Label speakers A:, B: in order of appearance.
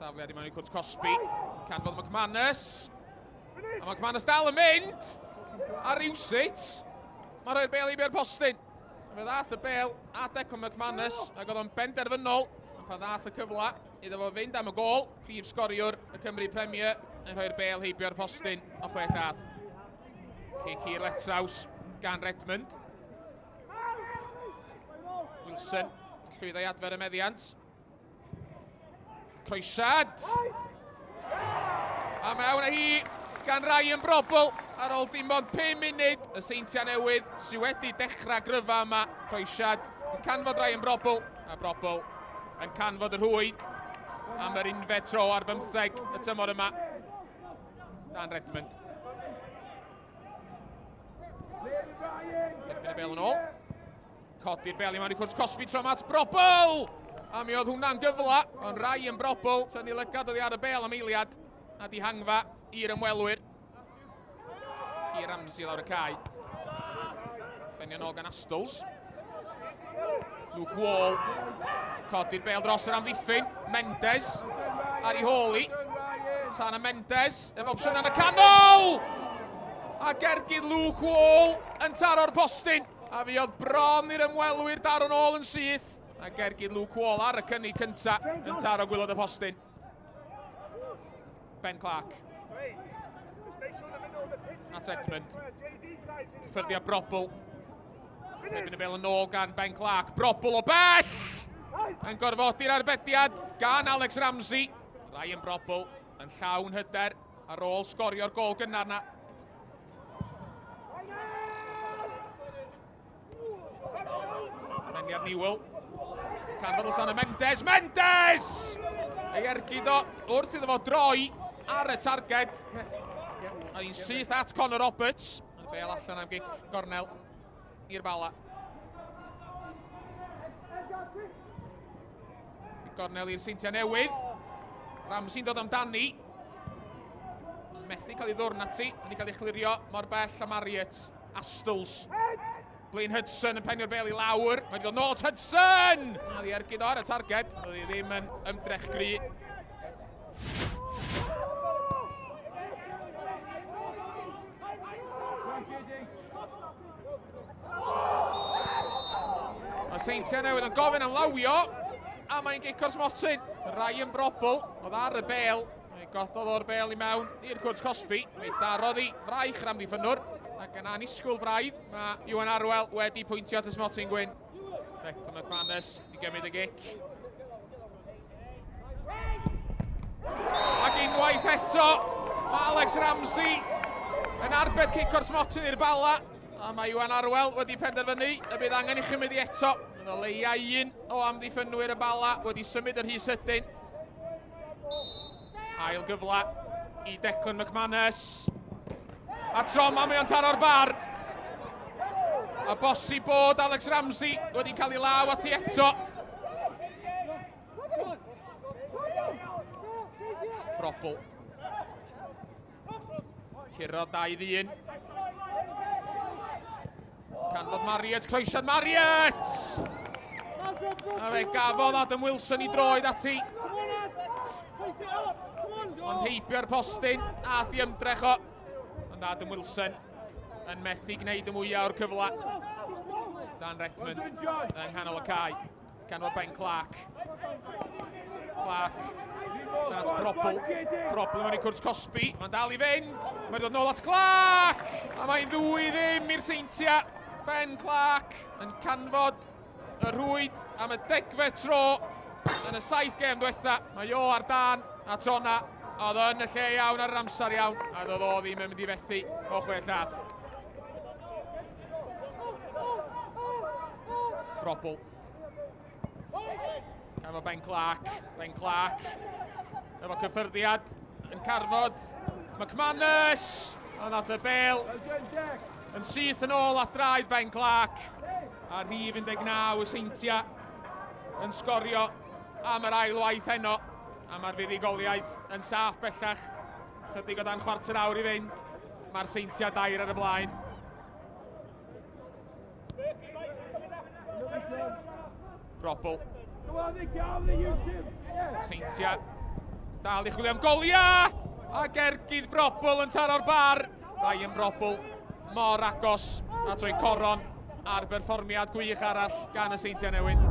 A: Tafliad i mewn i Cwrt Cosby. Canfod McManus. A McManus dal yn mynd. A rywsut. Mae rhoi'r bel i bia'r postyn. Fe ddath y bel a Declan McManus. Ac oedd o'n benderfynol. Pan ddath y cyfle iddo fo fynd am y gol. Prif sgoriwr y Cymru Premier. Yn rhoi'r bel heibio'r postyn o 6 lladd. Cic i'r letraws gan Redmond. Wilson. Llwyddo i adfer y meddiant. Croesiad. A mewn â hi gan Ryan Brobl ar ôl dim ond 5 munud. Y Seintiau Newydd sydd wedi dechrau gryfa yma. Croesiad yn canfod Ryan Brobl. A Brobl yn canfod y rhwyd am yr unfed tro ar 15 y tymor yma. Dan Redmond. Derbyn y bel yn ôl. Codi'r bel i mewn i Cwrt Cosby tro mat Brobl! A mi oedd hwnna'n gyfla, ond Ryan Brobl tynnu lygad oddi ar y bel am eiliad a di hangfa i'r ymwelwyr. Hi Ramsey lawr y cae. Ffenio nôl gan Astols. Luke Wall. Codi'r bel dros yr amddiffyn. Mendes ar ei hôl i. Sana Mendes efo opsiwn yn y canol! A gergyd Luke Wall yn taro'r postyn. A fi oedd bron i'r ymwelwyr daro nôl yn syth. A gergyd Luke Wall ar y cynnig cynta yn taro gwylod y postyn. Ben Clark. At Edmund. Cyffyrddio Brobl. Derbyn y bel yn ôl gan Ben Clark. Brobl o bell! Yn gorfodi'r arbediad gan Alex Ramsey. Ryan Brobl yn llawn hyder ar ôl sgorio'r gol gynnar na. Pendiad Newell. Canfod o Sana Mendes. Mendes! Ei ergyd o wrth iddo fo droi ar y targed. A hi'n syth at Conor Roberts. Yn bel allan am gic gornel i'r Bala. Gornel i'r Seintiau Newydd. Ramsey'n dod amdani. Methu cael ei ddwrn ati. Yn cael ei chlirio mor bell am Marriott. Astols. Blaine Hudson yn penio'r bel i lawr. Mae'n dod nôl Hudson! A di ergyd o ar y targed. Oedd hi ddim yn ymdrech gry. Mae Seintiau Newydd yn gofyn am lawio. A mae'n gico'r smotyn. Ryan Brobl oedd ar y bel. Mae'n gododd o'r bel i mewn i'r Cwrt Cosby. Mae'n darodd i fraich ram ddiffynwr. Ac yn anisgwyl braidd, mae Iwan Arwel wedi pwyntio at y smotyn gwyn. Declan McManus i gymryd y gic. Ac unwaith eto, mae Alex Ramsey yn arbed cico'r smotyn i'r Bala. A mae Iwan Arwel wedi penderfynu y bydd angen i chymryd i eto. Yn o leia un o amddiffynwyr y Bala wedi symud yr hy sydyn. Ail gyfla i Declan McManus. A tro ma mae o'n taro'r bar. A bosib bod Alex Ramsey wedi cael ei law ati eto. Brobl. Curo 2-1. Canfod Marriott, croesiad Marriott! A fe gafodd Adam Wilson i droed ati. Ond heibio'r postyn a thi ymdrech o. Ond Adam Wilson yn methu gwneud y mwyaf o'r cyfle. Dan Redmond yng nghanol y cae. Canfod Ben Clark. Clark. Llan at Brobl. Brobl mewn i Cwrt Cosby. Mae'n dal i fynd. Mae'n dod nôl at Clark. A mae'n 2-0 i'r Seintiau. Ben Clark yn canfod y rhwyd am y 10fed tro yn y 7 gêm diwetha. Mae o ar dan a trona. Oedd yn y lle iawn ar yr amser iawn, a doedd o ddim yn mynd i fethu o 6 lladd. Brobl. Efo Ben Clark. Ben Clark. Efo cyffyrddiad yn carfod McManus. A nath y bel yn syth yn ôl at draed Ben Clark. A rhif 19 y Seintiau yn sgorio am yr ail waith heno. A mae'r fuddugoliaeth yn saff bellach. Chydig o dan chwarter awr i fynd. Mae'r Seintiau 2 ar y blaen. Brobl. Seintiau Dal i chwilio am golia! Ac ergydd Brobl yn taro'r bar. Ryan Brobl mor agos at roi coron ar berfformiad gwych arall gan y Seintiau Newydd.